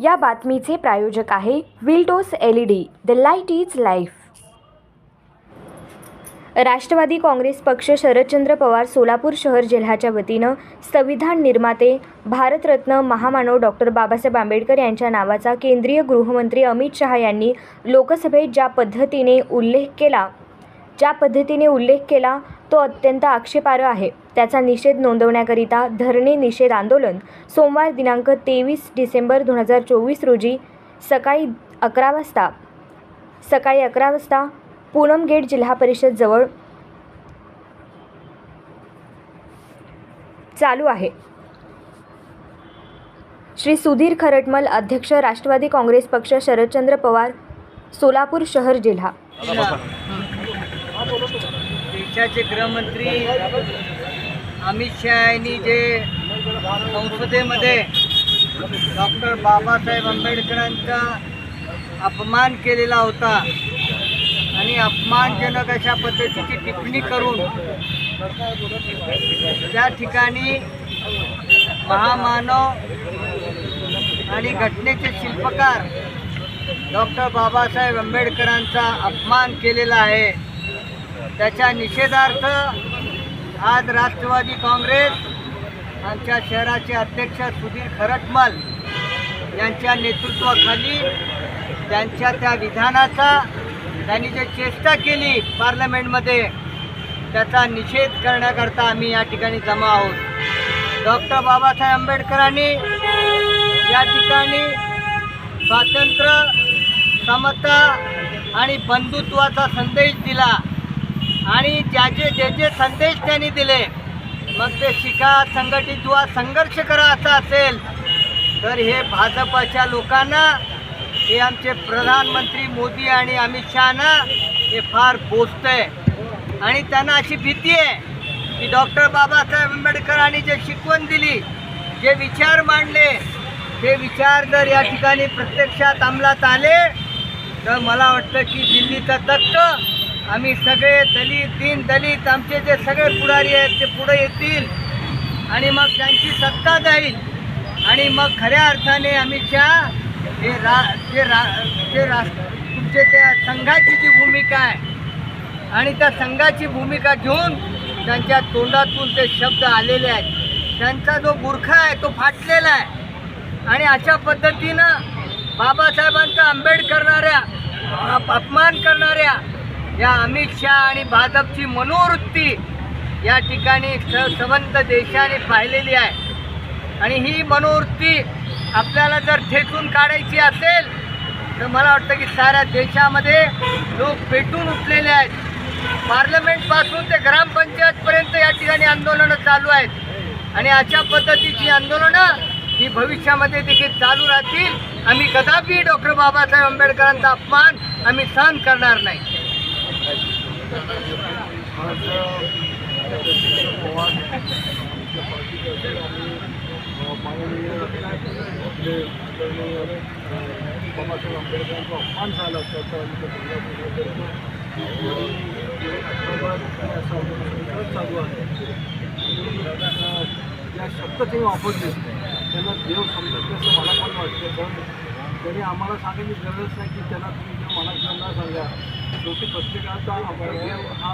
या बातमीचे प्रायोजक आहे Wiltos LED, the light is life. Rashtravadi Congress Paksha Sharadchandra Pawar Solapur शहर जिल्ह्याच्या वतीनं संविधान निर्माते भारतरत्न महामानव डॉक्टर बाबासाहेब आंबेडकर यांच्या नावाचा केंद्रीय गृहमंत्री अमित शहा यांनी लोकसभेत ज्या पद्धतीने उल्लेख केला तो अत्यंत आक्षेपार्ह आहे। त्याचा निषेध नोंदवण्याकरिता धरणे निषेध आंदोलन सोमवार दिनांक 23 डिसेंबर 2024 रोजी सकाळी 11 वाजता पूनम गेट जिल्हा परिषद जवळ चालू आहे। श्री सुधीर खरटमल, अध्यक्ष, राष्ट्रवादी काँग्रेस पक्ष शरदचंद्र पवार सोलापूर शहर जिल्हा। देशाचे गृहमंत्री अमित शहा यांनी जे संसदेमध्ये डॉक्टर बाबासाहेब आंबेडकरांचा अपमान केलेला होता आणि अपमानजनक अशा पद्धतीची टिप्पणी करून त्या ठिकाणी महामानव आणि घटनेचे शिल्पकार डॉक्टर बाबासाहेब आंबेडकरांचा अपमान केलेला आहे। त्याच्या निषेधार्थ आज राष्ट्रवादी काँग्रेस आमच्या शहराचे अध्यक्ष सुधीर खरटमल यांच्या नेतृत्वाखाली त्यांच्या त्या विधानाचा त्यांनी जे चेष्टा केली पार्लमेंटमध्ये त्याचा निषेध करण्याकरता आम्ही या ठिकाणी जमा आहोत। डॉक्टर बाबासाहेब आंबेडकरांनी या ठिकाणी स्वातंत्र्य, समता आणि बंधुत्वाचा संदेश दिला आणि जे जे संदेश त्यांनी दिले, मग ते शिका, संघटित व्हा, संघर्ष करा असं असेल तर हे भाजपच्या लोकांना, हे आमचे प्रधानमंत्री मोदी आणि अमित शहाना हे फार बोचतंय आणि त्यांना अशी भीती आहे की डॉक्टर बाबासाहेब आंबेडकरांनी जे शिकवण दिली, जे विचार मांडले, ते विचार जर या ठिकाणी प्रत्यक्षात अंमलात आले तर मला वाटतं की दिल्लीचा तख्त आम्ही सगळे दीन दलित आमचे जे सगळे पुढारी आहेत ते पुढे येतील आणि मग त्यांची सत्ता जाईल आणि मग खऱ्या अर्थाने अमित शहा तुमचे त्या संघाची जी भूमिका आहे आणि त्या संघाची भूमिका घेऊन त्यांच्या तोंडातून ते शब्द आलेले आहेत, त्यांचा जो बुरखा आहे तो फाटलेला आहे आणि अशा पद्धतीनं बाबासाहेबांचा अपमान करणाऱ्या या अमित शहा आणि भाजपची मनोवृत्ती या ठिकाणी संबंध देशाने पाहिलेली आहे आणि ही मनोवृत्ती आपल्याला जर ठेचून काढायची असेल तर मला वाटतं की साऱ्या देशामध्ये लोक पेटून उठलेले आहेत। पार्लमेंटपासून ते ग्रामपंचायतपर्यंत या ठिकाणी आंदोलनं चालू आहेत आणि अशा पद्धतीची आंदोलनं ही भविष्यामध्ये देखील चालू राहतील। आम्ही कदापि डॉक्टर बाबासाहेब आंबेडकरांचा अपमान आम्ही सहन करणार नाही। बाबासाहेब आंबेडकरांचा अपमान झाला चालू आहे। ज्या शब्द ते वापरले त्यांना देव समजत असं मला पण वाटतं, पण त्यांनी आम्हाला सांगायची गरज नाही की त्यांना तुम्ही जे मनात सांगा। शेवटी प्रत्येकाचा देव हा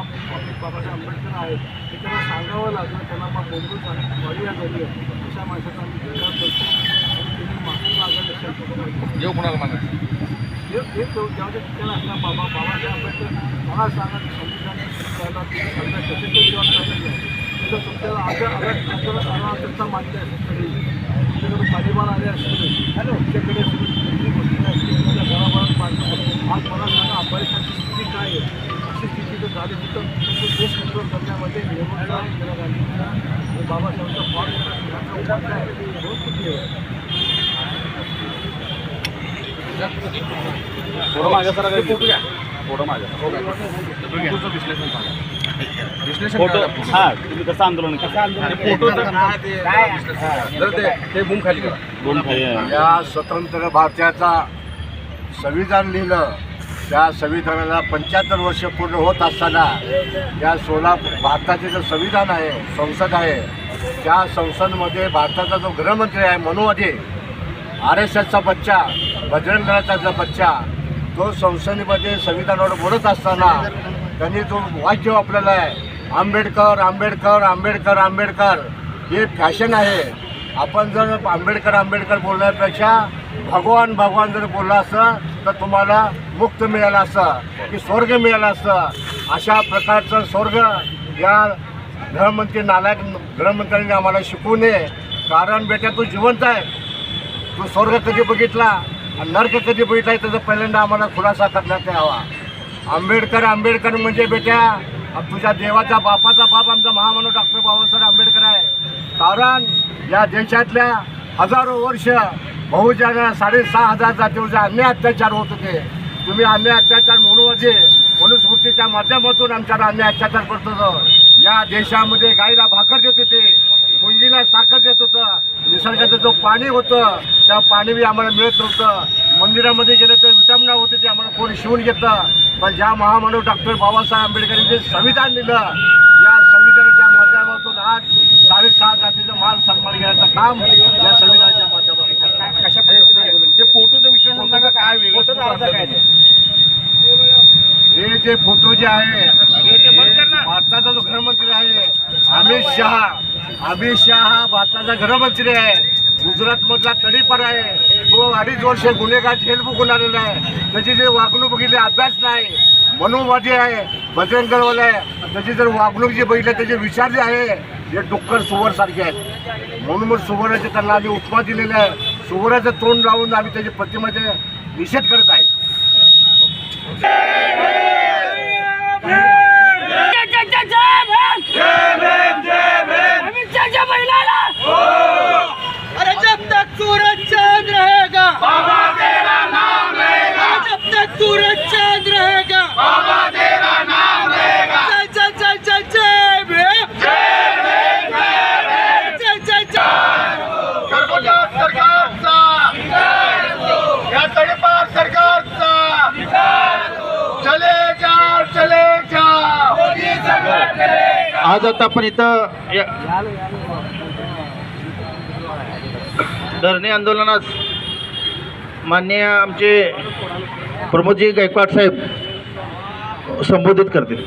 बाबासाहेब आंबेडकर आहे हे त्यांना सांगावं लागलं। त्यांना मग बोलून आणि वडिया झाली अशा माणसाचा आम्ही विचार करतो आणि त्यांनी माफी मागायला असेल देव कोणाला मागायचं हे जेव्हा ठिकाण असणार बाबासाहेब आंबेडकर मला सांगा संविधान कसे तो जेव्हा करायचं आहे त्याचं तुमच्याला आदरता मानले असेल, तुमच्याकडे परिवार आले असतील, तुमच्याकडे सगळी गोष्टी असतील, तुमच्या घराभरात मानतो आज मला सांगा अपयशाची स्थिती काय आहे। अशी स्थिती जर झाली तर देश कंट्रोल करण्यामध्ये निवडणूक आहे केला झाली आणि बाबासाहेबांचा फार मोठा सिंहाचा आहे म्हणून किती आहे थोडं माझ्या सर फोटो घ्या, फोटो माझ्या विश्लेषण सांगा। हां, तुम्ही कसं आंदोलन फोटो ते बूम खाली या स्वतंत्र भारताचा संविधान लिहिलं, त्या संविधानाला 75 वर्ष पूर्ण होत असताना या भारताचे जे संविधान आहे, संसद आहे, त्या संसदमध्ये भारताचा जो गृहमंत्री आहे मनोवादी RSSचा बच्चा, बजरंग दलाचा जो बच्चा, तो संसदेमध्ये संविधानावर बोलत असताना त्यांनी जो वाक्य वापरलेलं आहे, आंबेडकर आंबेडकर आंबेडकर आंबेडकर, हे फॅशन आहे. आपण जर आंबेडकर आंबेडकर बोलण्यापेक्षा भगवान भगवान जर बोलला असं तर तुम्हाला मुक्त मिळालं असं की स्वर्ग मिळालं असतं. अशा प्रकारचं स्वर्ग या गृहमंत्री नालायक गृहमंत्र्यांनी आम्हाला शिकवू नये. कारण बेटा तू जिवंत आहे, तू स्वर्ग कधी बघितला आणि नर्क कधी बघितला आहे त्याचा पहिल्यांदा आम्हाला खुलासा करण्यात यावा. आंबेडकर आंबेडकर म्हणजे बेटा तुझ्या देवाचा बापाचा बाप आमचा महामानव डॉक्टर बाबासाहेब आंबेडकर आहे. कारण या देशातल्या हजारो वर्ष बहुजन 6,500 जातीवरचे अन्याय अत्याचार होत होते. तुम्ही अन्याय अत्याचार म्हणून मनुस्मृतीच्या माध्यमातून आमच्यावर अन्याय अत्याचार करत होतं. या देशामध्ये गाईला भाकर देत होते, मुंगीला साखर देत होतं, निसर्गाचं जो पाणी होतं त्या पाणी आम्हाला मिळत नव्हतं. मंदिरामध्ये गेलं तर विटंबना होते, ते आम्हाला कोणी शिवून घेतं. पण ज्या महामानव डॉक्टर बाबासाहेब आंबेडकरांनी जे संविधान दिलं, या संविधानाच्या माध्यमातून आज 6,500 जातीचं मान सन्मान घेण्याचं काम या संविधानाच्या माध्यमातून. कशा पद्धतीने ते फोटोचं विश्लेषण सांगा, काय वेगळं हे जे फोटो जे आहे भारताचा जो गृहमंत्री आहे अमित शहा हा भारताचा गृहमंत्री आहे. गुजरातमधला तडीपार आहे, तो 2.5 वर्ष गुन्हेगार जेल बघून आलेला आहे. त्याची जे वागणूक बघितली अभ्यास नाही, मनोवादी आहे, बजरंग दलवाला आहे. त्याची जर वागणूक जी बघितली त्याचे विचार जे आहे हे डुक्कर सुवरसारखे आहेत. म्हणून मग सुवराचे त्यांना आम्ही उपमा दिलेला आहे. सुवराचं तोंड लावून आम्ही त्याच्या प्रतिमेचे निषेध करत आहे. अरे जब तक सूरज चांद रहेगा बाबा तेरा नाम रहेगा, जब तक सूरज चांद रहेगा बाबा तेरा नाम रहेगा. जय जय जय जय जय भीम, जय भीम, जय जय जय. कर्मचारी सरकारचा, या तडीपार सरकारचा, चले जाओ चले जाओ. आज आता आपण इथं धरणे आंदोलनास माननीय आमचे प्रमोदजी गायकवाड साहेब संबोधित करतील.